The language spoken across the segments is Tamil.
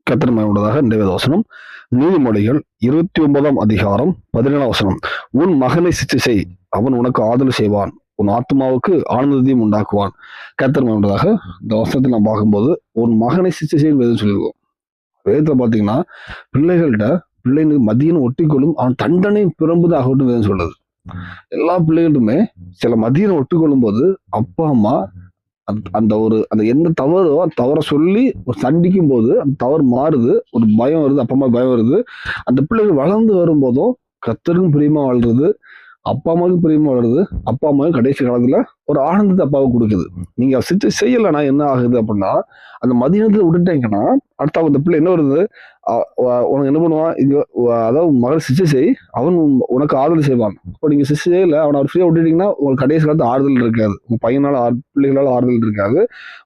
கர்த்தர் மகிமையுள்ளதாக. இந்த வேதவசனம் நீதிமொழிகள் 29ஆம் அதிகாரம் 17ஆம் வசனம். உன் மகனை சிற்றை செய், அவன் உனக்கு ஆதரவு செய்வான், உன் ஆத்மாவுக்கு ஆனந்தத்தையும் உண்டாக்குவான். கர்த்தர் மகிமையுள்ளதாக. இந்த வசனத்தை நாம் பார்க்கும்போது உன் மகனை சிற்றை செய்யும் சொல்லியிருக்கோம். வேதத்துல பாத்தீங்கன்னா பிள்ளைகளுக்கு மதியம் ஒட்டிக்கொள்ளும், அவன் தண்டனை பிறம்புது ஆகட்டும் வேதம் சொல்லுது. எல்லா பிள்ளைகளுமே சில மதியம் ஒட்டிக்கொள்ளும் போது அப்பா அம்மா அந்த எந்த தவறோ அந்த தவறை சொல்லி தண்டிக்கும் போது அந்த தவறு மாறுது, ஒரு பயம் வருது, அப்பா அம்மா பயம் வருது. அந்த பிள்ளைகள் வளர்ந்து வரும்போதும் கர்த்தருக்கும் பிரியமா வாழ்றது, அப்பா அம்மாவுக்கும் பிரியமா வளருது. அப்பா அம்மாவும் கடைசி காலத்துல ஒரு ஆனந்தத்தை அப்பாவுக்கு கொடுக்குது. நீங்க சிற்றை செய்யலைன்னா என்ன ஆகுது அப்படின்னா, அந்த மதியத்துல விட்டுட்டீங்கன்னா அடுத்த அந்த பிள்ளை என்ன வருது, உனக்கு என்ன பண்ணுவான், இங்க அதாவது மகள் சிற்றை செய், அவன் உனக்கு ஆறுதல் செய்வான். இப்போ நீங்க சிற்றை செய்யல, அவனை அவர் ஃப்ரீயா விட்டுட்டீங்கன்னா உங்களுக்கு கடைசி காலத்து ஆறுதல் இருக்காது, உங்க பையனால பிள்ளைகளால ஆறுதல் இருக்காது.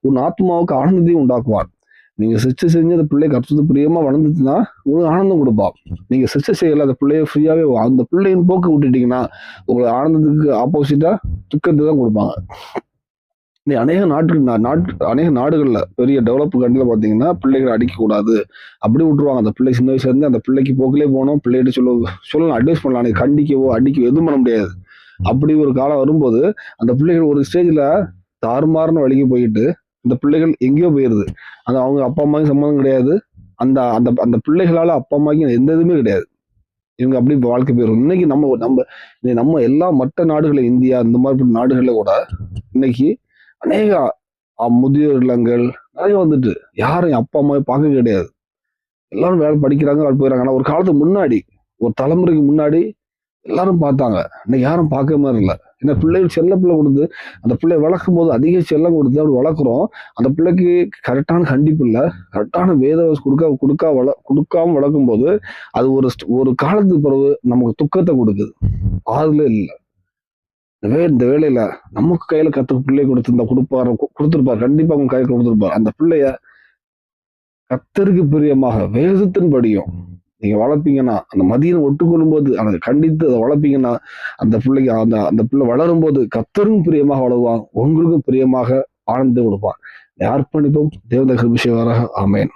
உன் ஆத்மாவுக்கு ஆனந்தத்தையும் உண்டாக்குவான். நீங்க சிற்றை செஞ்சு அந்த பிள்ளை கர்த்தருக்கு பிரியமா வளர்ந்துச்சுன்னா உங்களுக்கு ஆனந்தம் கொடுப்பான். நீங்க சிற்றை செய்யல, அந்த பிள்ளைய ஃப்ரீயாவே அந்த பிள்ளையின் போக்கு விட்டுட்டீங்கன்னா உங்களுக்கு ஆனந்தத்துக்கு ஆப்போசிட்டா துக்கத்தை தான் கொடுப்பாங்க. அநேக நாடுகள்ல பெரிய டெவலப் கண்ட்ரில பாத்தீங்கன்னா பிள்ளைகளை அடிக்க கூடாது அப்படி விட்டுருவாங்க. அந்த பிள்ளை சின்ன வயசுல இருந்து அந்த பிள்ளைக்கு போக்கிலே போனோம், பிள்ளைகிட்ட சொல்லலாம், அட்வைஸ் பண்ணலாம், கண்டிக்கவோ அடிக்கவோ எதுவும் பண்ண முடியாது. அப்படி ஒரு காலம் வரும்போது அந்த பிள்ளைகள் ஒரு ஸ்டேஜ்ல தாறுமாறுன வழிக்கு போயிட்டு இந்த பிள்ளைகள் எங்கேயோ போயிருது. அது அவங்க அப்பா அம்மாவுக்கு சம்மந்தம் கிடையாது, அந்த அந்த அந்த பிள்ளைகளால அப்பா அம்மாவுக்கு எந்த இதுவுமே கிடையாது. இவங்க அப்படி வாழ்க்கை போயிடும். இன்னைக்கு நம்ம எல்லா மற்ற நாடுகள், இந்தியா இந்த மாதிரி நாடுகள்ல கூட இன்னைக்கு அநேக முதியோர் இல்லங்கள் நிறைய வந்துட்டு யாரும் என் அப்பா அம்மாவை பார்க்க கிடையாது. எல்லாரும் வேலை படிக்கிறாங்க, வேலை போயிடறாங்க. ஆனா ஒரு காலத்துக்கு முன்னாடி, ஒரு தலைமுறைக்கு முன்னாடி எல்லாரும் பார்த்தாங்க. இன்னைக்கு யாரும் பார்க்க மாதிரி இல்லை. ஏன்னா பிள்ளைகள் செல்ல பிள்ளை கொடுத்து அந்த பிள்ளை வளர்க்கும் போது அதிக செல்லம் கொடுத்து அப்படி வளர்க்குறோம். அந்த பிள்ளைக்கு கரெக்டான கண்டிப்பு இல்லை, கரெக்டான வேத கொடுக்காம வளர்க்கும் போது அது ஒரு காலத்துக்கு பிறகு நமக்கு துக்கத்தை கொடுக்குது, ஆறுதலே இல்லை. இந்த வேலையில நமக்கு கையில பிள்ளை கொடுத்திருப்பாரு, கண்டிப்பா அவங்க கையில கொடுத்திருப்பாரு. அந்த பிள்ளைய கர்த்தருக்கு பிரியமாக வேதத்தின்படியும் நீங்க வளர்ப்பீங்கன்னா, அந்த மதியம் ஒட்டுக்கொள்ளும் போது அதை கண்டித்து அதை வளர்ப்பீங்கன்னா அந்த பிள்ளைக்கு அந்த பிள்ளை வளரும் போது கர்த்தருக்கும் பிரியமாக வளருவான், உங்களுக்கும் பிரியமாக ஆனந்தம் கொடுப்பான். அர்ப்பணிப்போம். தேவனுடைய கிருபை செய்வாராக. ஆமென்.